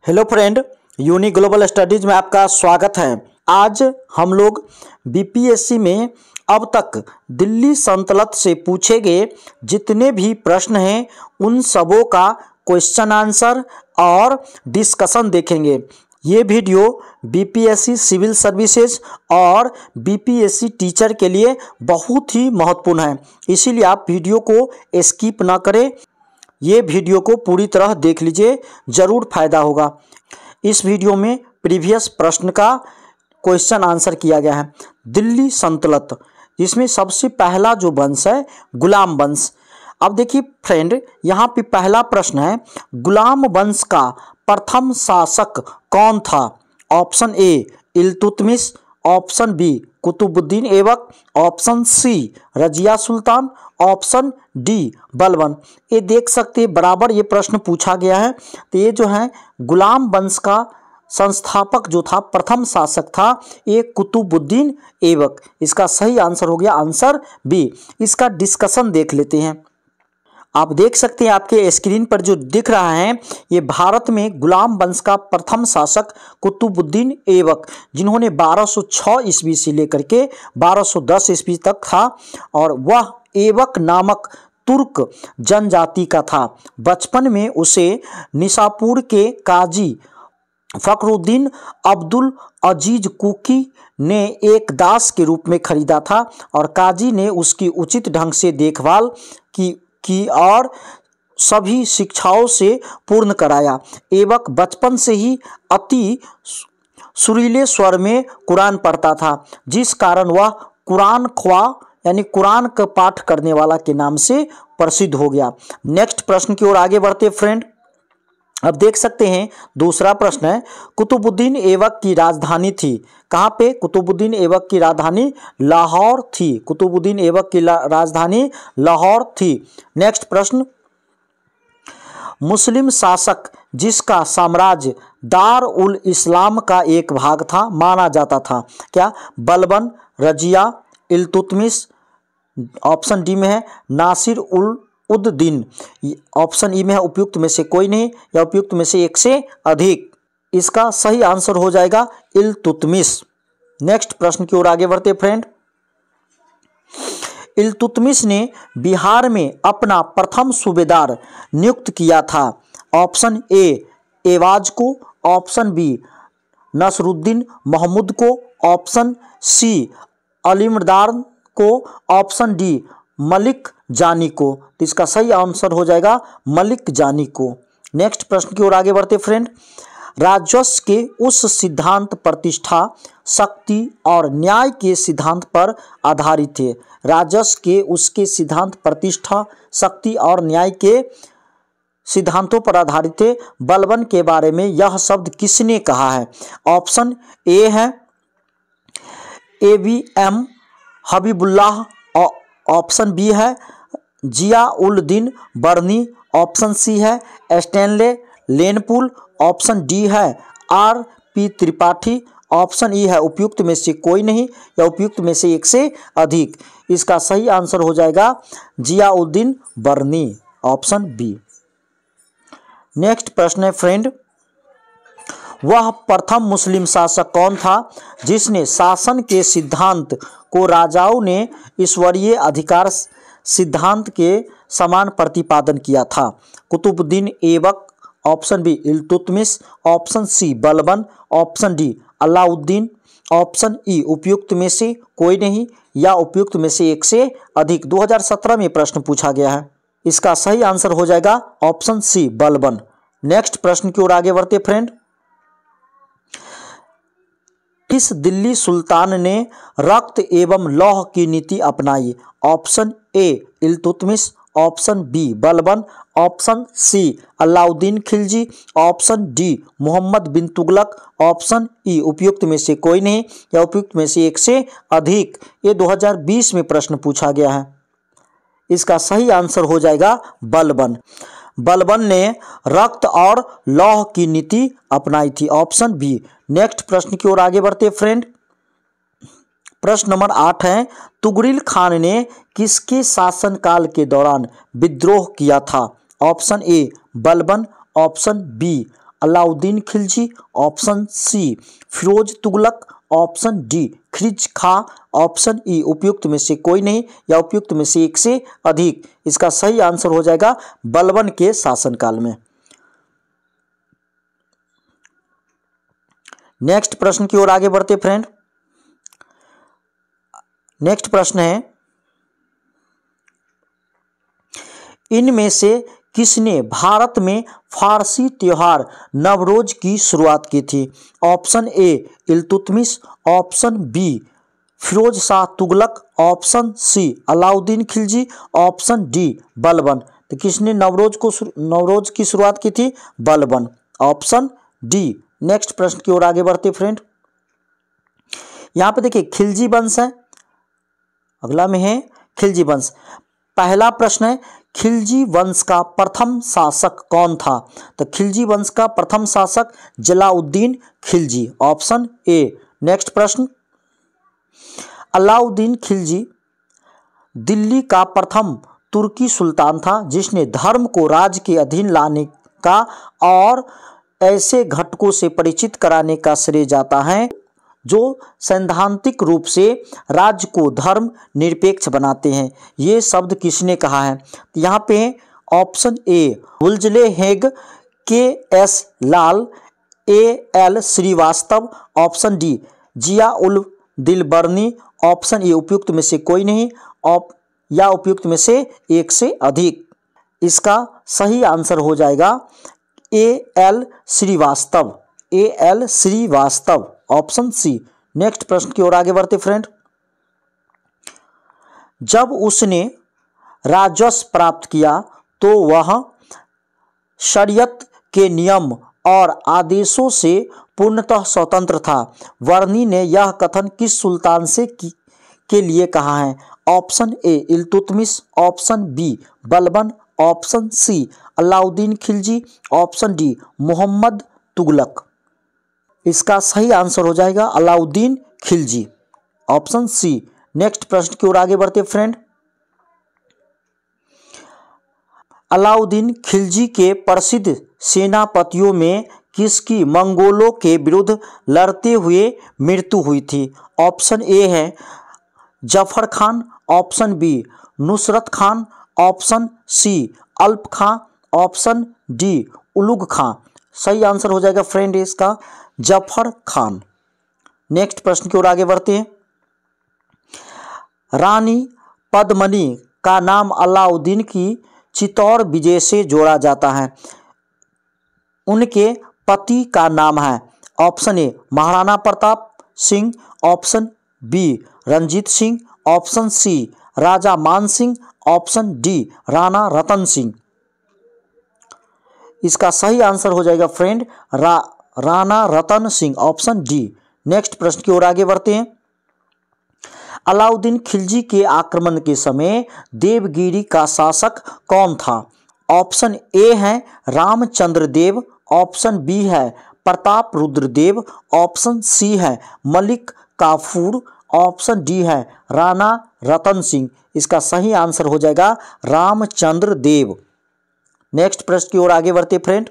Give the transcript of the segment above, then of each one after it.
Hello friend, Uni Global Studies में आपका स्वागत है। आज हम लोग बीपीएससी में अब तक दिल्ली सल्तनत से पूछे गए जितने भी प्रश्न हैं उन सबों का क्वेश्चन आंसर और डिस्कशन देखेंगे। ये वीडियो बीपीएससी सिविल सर्विसेज और बीपीएससी टीचर के लिए बहुत ही महत्वपूर्ण है, इसीलिए आप वीडियो को स्किप ना करें। ये वीडियो को पूरी तरह देख लीजिए, ज़रूर फायदा होगा। इस वीडियो में प्रीवियस प्रश्न का क्वेश्चन आंसर किया गया है। दिल्ली सल्तनत, इसमें सबसे पहला जो वंश है गुलाम वंश। अब देखिए फ्रेंड, यहाँ पे पहला प्रश्न है, गुलाम वंश का प्रथम शासक कौन था? Option A Iltutmish, option B Qutbuddin Aibak, option C Razia Sultan, option D Balban. ये देख सकते हैं बराबर ये प्रश्न पूछा गया है। तो ये जो है गुलाम वंश का संस्थापक जो था, प्रथम शासक था, ये कुतुबुद्दीन ऐबक। इसका सही आंसर हो गया आंसर बी। इसका डिस्कशन देख लेते हैं। आप देख सकते हैं आपके स्क्रीन पर जो दिख रहा है, ये भारत में गुलाम वंश का प्रथम शासक कुतुबुद्दीन ऐबक, जिन्होंने 1206 ईस्वी से लेकर के 1210 ईस्वी तक था, और वह ऐबक नामक तुर्क जनजाति का था। बचपन में उसे निशापुर के काजी फखरुद्दीन अब्दुल अजीज कुकी ने एक दास के रूप में खरीदा था, और काजी ने उसकी उचित ढंग से देखभाल की और सभी शिक्षाओं से पूर्ण कराया। ऐबक बचपन से ही अति सुरीले स्वर में कुरान पढ़ता था, जिस कारण वह कुरान ख्वा यानी कुरान का पाठ करने वाला के नाम से प्रसिद्ध हो गया। नेक्स्ट प्रश्न की ओर आगे बढ़ते फ्रेंड। अब देख सकते हैं दूसरा प्रश्न है, कुतुबुद्दीन ऐबक की राजधानी थी कहाँ पे? कुतुबुद्दीन ऐबक की राजधानी लाहौर थी। कुतुबुद्दीन ऐबक की राजधानी लाहौर थी। नेक्स्ट प्रश्न, मुस्लिम शासक जिसका साम्राज्य दार उल इस्लाम का एक भाग था माना जाता था, क्या? बलबन, रजिया, इल्तुतमिश, ऑप्शन डी में है नासिर उल उद्दीन, ऑप्शन ई में है उपयुक्त में से कोई नहीं या उपयुक्त में से एक से अधिक। इसका सही आंसर हो जाएगा इल्तुतमिश। नेक्स्ट प्रश्न की ओर आगे बढ़ते फ्रेंड। इल्तुतमिश ने बिहार में अपना प्रथम सूबेदार नियुक्त किया था। ऑप्शन ए एवाज को, ऑप्शन बी नसरुद्दीन महमूद को, ऑप्शन सी अलीमदार को, ऑप्शन डी मलिक जानी को। तो इसका सही आंसर हो जाएगा मलिक जानी को। नेक्स्ट प्रश्न की ओर आगे बढ़ते फ्रेंड। राजस्व के उस सिद्धांत प्रतिष्ठा, शक्ति और न्याय के सिद्धांत पर आधारित थे। राजस्व के उसके सिद्धांत प्रतिष्ठा, शक्ति और न्याय के सिद्धांतों पर आधारित थे। बलबन के बारे में यह शब्द किसने कहा है? ऑप्शन ए है ABM हबीबुल्लाह, ऑप्शन बी है जिया उल दीन बर्नी, ऑप्शन सी है स्टैनले लेनपुल, ऑप्शन डी है RP त्रिपाठी, ऑप्शन ई है उपयुक्त में से कोई नहीं या उपयुक्त में से एक से अधिक। इसका सही आंसर हो जाएगा जियाउद्दीन बर्नी, ऑप्शन बी। नेक्स्ट प्रश्न है फ्रेंड, वह प्रथम मुस्लिम शासक कौन था जिसने शासन के सिद्धांत को राजाओं ने ईश्वरीय अधिकार सिद्धांत के समान प्रतिपादन किया था? Qutbuddin Aibak, option B Iltutmish, option C Balban, option D Alauddin, option E उपयुक्त में से कोई नहीं या उपयुक्त में से एक से अधिक। 2017 में प्रश्न पूछा गया है। इसका सही आंसर हो जाएगा ऑप्शन सी बलबन। नेक्स्ट प्रश्न की ओर आगे बढ़ते फ्रेंड। किस दिल्ली सुल्तान ने रक्त एवं लौह की नीति अपनाई? Option A Iltutmish, option B Balban, option C Alauddin Khilji, option D Mohammad bin Tughlaq, option E उपयुक्त में से कोई नहीं या उपयुक्त में से एक से अधिक। ये 2020 में प्रश्न पूछा गया है। इसका सही आंसर हो जाएगा बलबन। बलबन ने रक्त और लौह की नीति अपनाई थी, ऑप्शन बी। नेक्स्ट प्रश्न की ओर आगे बढ़ते फ्रेंड। प्रश्न नंबर 8 है, तुगरिल खान ने किसके शासनकाल के दौरान विद्रोह किया था? Option A Balban, option B Alauddin Khilji, option C Firoz Tughlaq, option D खिर्ज खां, ऑप्शन ई उपयुक्त में से कोई नहीं या उपयुक्त में से एक से अधिक। इसका सही आंसर हो जाएगा बलबन के शासनकाल में। नेक्स्ट प्रश्न की ओर आगे बढ़ते फ्रेंड। नेक्स्ट प्रश्न है, इनमें से किसने भारत में फारसी त्योहार नवरोज की शुरुआत की थी? Option A Iltutmish, option B Firoz Shah Tughlaq, option C Alauddin Khilji, option D Balban. तो किसने नवरोज की शुरुआत की थी? Balban, option D. नेक्स्ट प्रश्न की ओर आगे बढ़ते फ्रेंड। यहां पे देखिए खिलजी वंश है, अगला में है खिलजी वंश। पहला प्रश्न है, खिलजी वंश का प्रथम शासक कौन था? तो खिलजी वंश का प्रथम शासक Jalauddin Khilji, option A. Next प्रश्न, अलाउद्दीन खिलजी दिल्ली का प्रथम तुर्की सुल्तान था जिसने धर्म को राज्य के अधीन लाने का और ऐसे घटकों से परिचित कराने का श्रेय जाता है जो सैद्धांतिक रूप से राज्य को धर्म निरपेक्ष बनाते हैं। ये शब्द किसने कहा है? तो यहाँ पे option A Wolseley Haig, K S Lal, A L Srivastava, option D Zia ul दिलबर्नी, ऑप्शन ए उपयुक्त में से कोई नहीं या उपयुक्त में से एक से अधिक। इसका सही आंसर हो जाएगा A L Srivastava, A L Srivastava, option C. Next प्रश्न की ओर आगे बढ़ते फ्रेंड। जब उसने राजस्व प्राप्त किया तो वह शरीयत के नियम और आदेशों से पूर्णतः स्वतंत्र था। वर्नी ने यह कथन किस सुल्तान से के लिए कहा है? Option A Iltutmish, option B Balban, option C Alauddin Khilji, option D Mohammad Tughlaq. इसका सही आंसर हो जाएगा Alauddin Khilji, option C. Next प्रश्न की ओर आगे बढ़ते फ्रेंड। अलाउद्दीन खिलजी के प्रसिद्ध सेनापतियों में किसकी मंगोलों के विरुद्ध लड़ते हुए मृत्यु हुई थी? ऑप्शन ए है Zafar Khan, option B Nusrat Khan, option C Alp Khan, option D Ulugh खां। सही आंसर हो जाएगा फ्रेंड इसका जफर खान। नेक्स्ट प्रश्न की ओर आगे बढ़ते हैं। रानी पद्मनी का नाम अलाउद्दीन की चित्तौड़ विजय से जोड़ा जाता है। उनके पति का नाम है option A Maharana Pratap Singh, option B Ranjit Singh, option C Raja Man Singh, option D Rana Ratan Singh. इसका सही आंसर हो जाएगा friend Rana Ratan Singh, option D. Next प्रश्न की ओर आगे बढ़ते हैं। अलाउद्दीन खिलजी के आक्रमण के समय देवगिरी का शासक कौन था? ऑप्शन ए है रामचंद्र देव, ऑप्शन बी है प्रताप रुद्र देव, ऑप्शन सी है मलिक काफूर, ऑप्शन डी है राणा रतन सिंह। इसका सही आंसर हो जाएगा रामचंद्र देव। नेक्स्ट प्रश्न की ओर आगे बढ़ते फ्रेंड।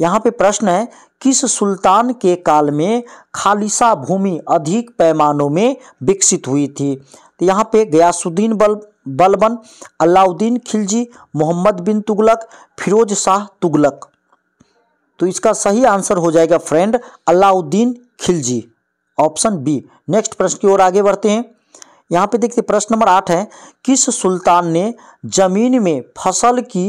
यहाँ पे प्रश्न है किस सुल्तान के काल में खालिसा भूमि अधिक पैमानों में विकसित हुई थी? तो यहाँ पे गयासुद्दीन बलबन, अलाउद्दीन खिलजी, मोहम्मद बिन तुगलक, फिरोज शाह तुगलक। तो इसका सही आंसर हो जाएगा friend Alauddin Khilji, option B. Next प्रश्न की ओर आगे बढ़ते हैं। यहाँ पे देखते प्रश्न नंबर 8 है किस सुल्तान ने जमीन में फसल की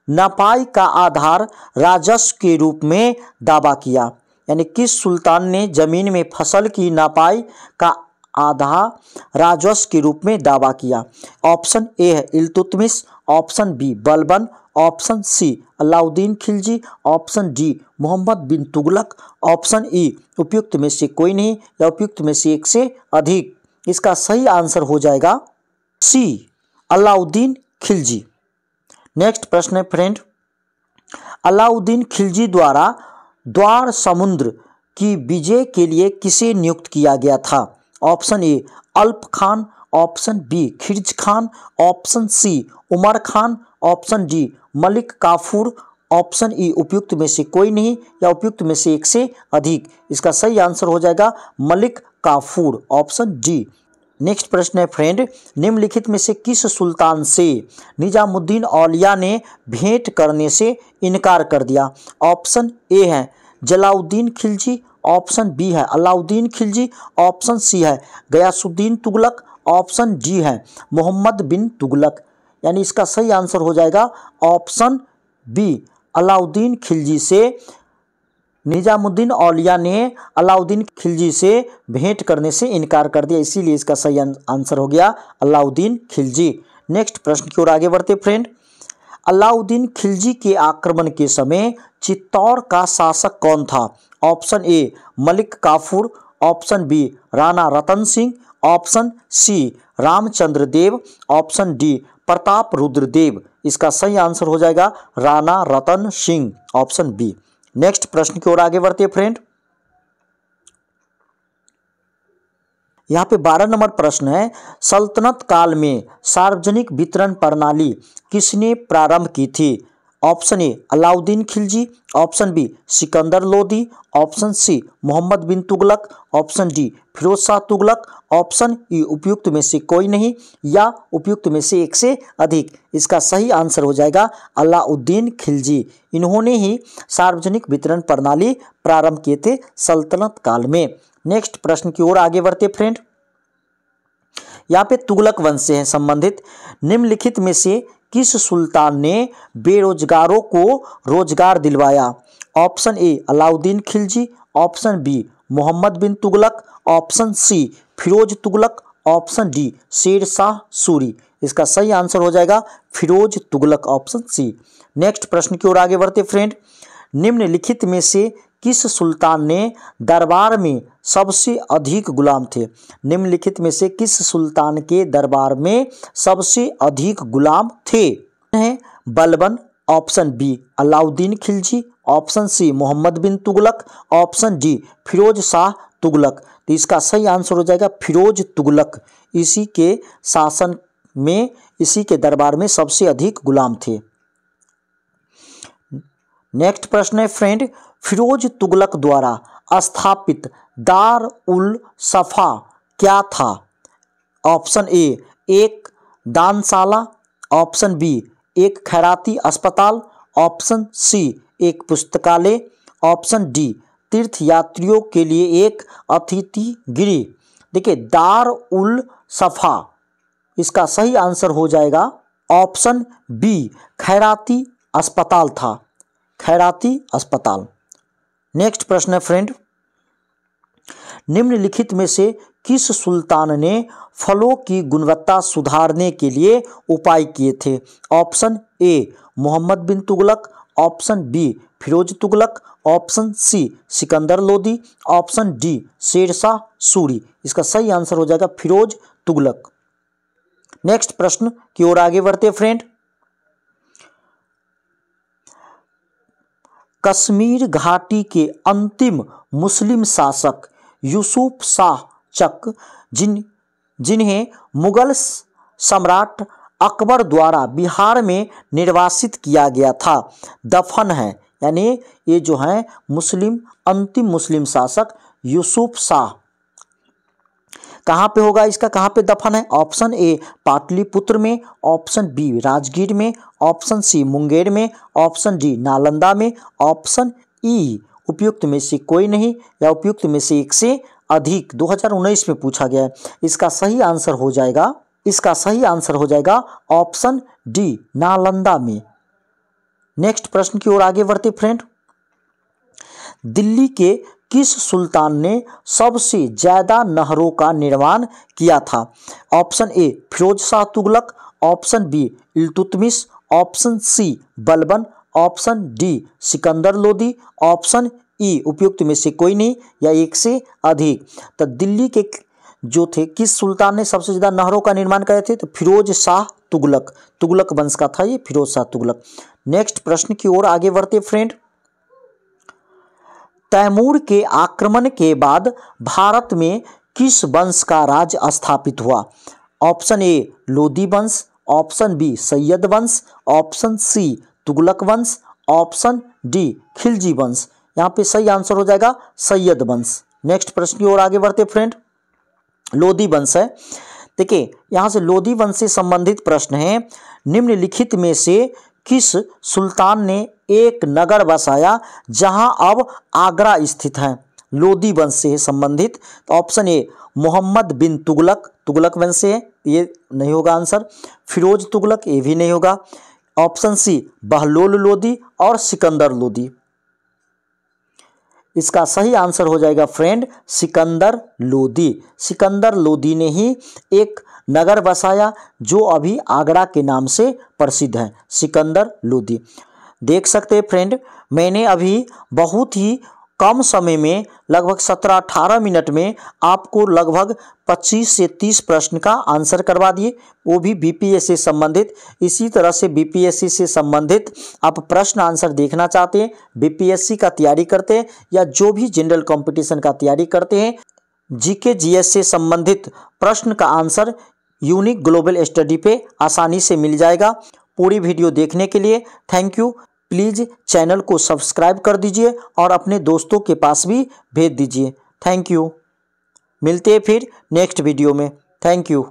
नपाई का आधार राजस्व के रूप में दावा किया? यानी किस सुल्तान ने जमीन में फसल की नपाई का आधार राजस्व के रूप में दावा किया? ऑप्शन ए है Iltutmish, option B Balban, option C Alauddin Khilji, option D Mohammad bin Tughlaq, option E उपयुक्त में से कोई नहीं या उपयुक्त में से एक से अधिक। इसका सही आंसर हो जाएगा सी अलाउद्दीन खिलजी। नेक्स्ट प्रश्न है फ्रेंड, अलाउद्दीन खिलजी द्वारा द्वार समुद्र की विजय के लिए किसे नियुक्त किया गया था? Option A Alp Khan, option B खिर्ज Khan, option C Umar Khan, option D Malik Kafur, option E उपयुक्त में से कोई नहीं या उपयुक्त में से एक से अधिक। इसका सही आंसर हो जाएगा Malik Kafur, option D. Next प्रश्न है फ्रेंड, निम्नलिखित में से किस सुल्तान से निजामुद्दीन औलिया ने भेंट करने से इनकार कर दिया? ऑप्शन ए है जलाउद्दीन खिलजी, ऑप्शन बी है अलाउद्दीन खिलजी, ऑप्शन सी है गयासुद्दीन तुगलक, ऑप्शन डी है मोहम्मद बिन तुगलक। यानी इसका सही आंसर हो जाएगा ऑप्शन बी, अलाउद्दीन खिलजी से निजामुद्दीन औलिया ने अलाउद्दीन खिलजी से भेंट करने से इनकार कर दिया, इसीलिए इसका सही आंसर हो गया अलाउद्दीन खिलजी। नेक्स्ट प्रश्न की ओर आगे बढ़ते फ्रेंड, अलाउद्दीन खिलजी के आक्रमण के समय चित्तौड़ का शासक कौन था? Option A Malik Kafur, option B Rana Ratan Singh, option C Ramchandra Dev, option D Pratap Rudra Dev. इसका सही आंसर हो जाएगा Rana Ratan Singh, option B. Next प्रश्न की ओर आगे बढ़ते हैं फ्रेंड, यहाँ पे 12 नंबर प्रश्न है, सल्तनत काल में सार्वजनिक वितरण प्रणाली किसने प्रारंभ की थी? Option A Alauddin Khilji, option B Sikandar Lodi, option C Mohammad bin Tughlaq, option D Firoz Shah Tughlaq, option E उपयुक्त में से कोई नहीं या उपयुक्त में से एक से अधिक। इसका सही आंसर हो जाएगा अलाउद्दीन खिलजी। इन्होंने ही सार्वजनिक वितरण प्रणाली प्रारंभ किए थे सल्तनत काल में। नेक्स्ट प्रश्न की ओर आगे बढ़ते फ्रेंड, यहाँ पे तुगलक वंश से है संबंधित, निम्नलिखित में से किस सुल्तान ने बेरोजगारों को रोजगार दिलवाया? Option A Alauddin Khilji, option B Mohammad bin Tughlaq, option C Firoz Tughlaq, option D Sher Shah Suri. इसका सही आंसर हो जाएगा Firoz Tughlaq, option C. Next प्रश्न की ओर आगे बढ़ते फ्रेंड, निम्नलिखित में से किस सुल्तान ने दरबार में सबसे अधिक गुलाम थे? निम्नलिखित में से किस सुल्तान के दरबार में सबसे अधिक गुलाम थे? हैं Balban, option B Alauddin Khilji, option C Mohammad bin Tughlaq, option D Firoz Shah Tughlaq. तो इसका सही आंसर हो जाएगा फिरोज तुगलक। इसी के शासन में, इसी के दरबार में सबसे अधिक गुलाम थे। नेक्स्ट प्रश्न है फ्रेंड, फिरोज तुगलक द्वारा स्थापित दार उल सफा क्या था? ऑप्शन ए एक दानशाला, ऑप्शन बी एक खैराती अस्पताल, ऑप्शन सी एक पुस्तकालय, ऑप्शन डी तीर्थयात्रियों के लिए एक अतिथि गृह। देखिए दार उल सफा, इसका सही आंसर हो जाएगा ऑप्शन बी खैराती अस्पताल था, खैराती अस्पताल। नेक्स्ट प्रश्न है फ्रेंड, निम्नलिखित में से किस सुल्तान ने फलों की गुणवत्ता सुधारने के लिए उपाय किए थे? Option A Mohammad bin Tughlaq, option B Firoz Tughlaq, option C Sikandar Lodi, option D Sher Shah Suri. इसका सही आंसर हो जाएगा फिरोज तुगलक। नेक्स्ट प्रश्न की ओर आगे बढ़ते फ्रेंड, कश्मीर घाटी के अंतिम मुस्लिम शासक यूसुफ शाह चक, जिन्हें मुगल सम्राट अकबर द्वारा बिहार में निर्वासित किया गया था, दफन है। यानी ये जो है अंतिम मुस्लिम शासक यूसुफ शाह कहाँ पे होगा, इसका कहाँ पे दफन है? ऑप्शन ए पाटलिपुत्र में, ऑप्शन बी राजगीर में, ऑप्शन सी मुंगेर में, ऑप्शन डी नालंदा में, ऑप्शन ई उपयुक्त में से कोई नहीं या उपयुक्त में से एक से अधिक। 2019 में पूछा गया है। इसका सही आंसर हो जाएगा ऑप्शन डी नालंदा में। नेक्स्ट प्रश्न की ओर आगे बढ़ते फ्रेंड, दिल्ली के किस सुल्तान ने सबसे ज्यादा नहरों का निर्माण किया था? Option A Firoz Shah Tughlaq, option B Iltutmish, option C Balban, option D Sikandar Lodi, option E उपयुक्त में से कोई नहीं या एक से अधिक। तो दिल्ली के जो थे किस सुल्तान ने सबसे ज्यादा नहरों का निर्माण करे थे? तो फिरोज शाह तुगलक, तुगलक वंश का था ये फिरोज शाह तुगलक। नेक्स्ट प्रश्न की ओर आगे बढ़ते फ्रेंड, तैमूर के आक्रमण के बाद भारत में किस वंश का राज स्थापित हुआ? ऑप्शन ए लोदी वंश, ऑप्शन बी सैयद वंश, ऑप्शन सी तुगलक वंश, ऑप्शन डी खिलजी वंश। यहाँ पे सही आंसर हो जाएगा सैयद वंश। नेक्स्ट प्रश्न की ओर आगे बढ़ते फ्रेंड, लोदी वंश है। देखिए यहाँ से लोदी वंश से संबंधित प्रश्न है, निम्नलिखित में से किस सुल्तान ने एक नगर बसाया जहां अब आगरा स्थित है? लोदी वंश से संबंधित। तो ऑप्शन ए मोहम्मद बिन तुगलक, तुगलक वंश से है, ये नहीं होगा आंसर। फिरोज तुगलक, ये भी नहीं होगा। ऑप्शन सी बहलोल लोदी और सिकंदर लोदी। इसका सही आंसर हो जाएगा फ्रेंड सिकंदर लोदी। सिकंदर लोदी ने ही एक नगर बसाया जो अभी आगरा के नाम से प्रसिद्ध है, सिकंदर लोदी। देख सकते हैं फ्रेंड, मैंने अभी बहुत ही कम समय में लगभग 17-18 मिनट में आपको लगभग 25 से 30 प्रश्न का आंसर करवा दिए, वो भी बीपीएससी से संबंधित। इसी तरह से बीपीएससी से संबंधित आप प्रश्न आंसर देखना चाहते हैं, बीपीएससी का तैयारी करते हैं या जो भी जनरल कंपटीशन का तैयारी करते हैं, जीके जीएस से संबंधित प्रश्न का आंसर यूनिक ग्लोबल स्टडी पे आसानी से मिल जाएगा। पूरी वीडियो देखने के लिए थैंक यू। प्लीज़ चैनल को सब्सक्राइब कर दीजिए और अपने दोस्तों के पास भी भेज दीजिए। Thank you. मिलते हैं फिर नेक्स्ट वीडियो में। Thank you.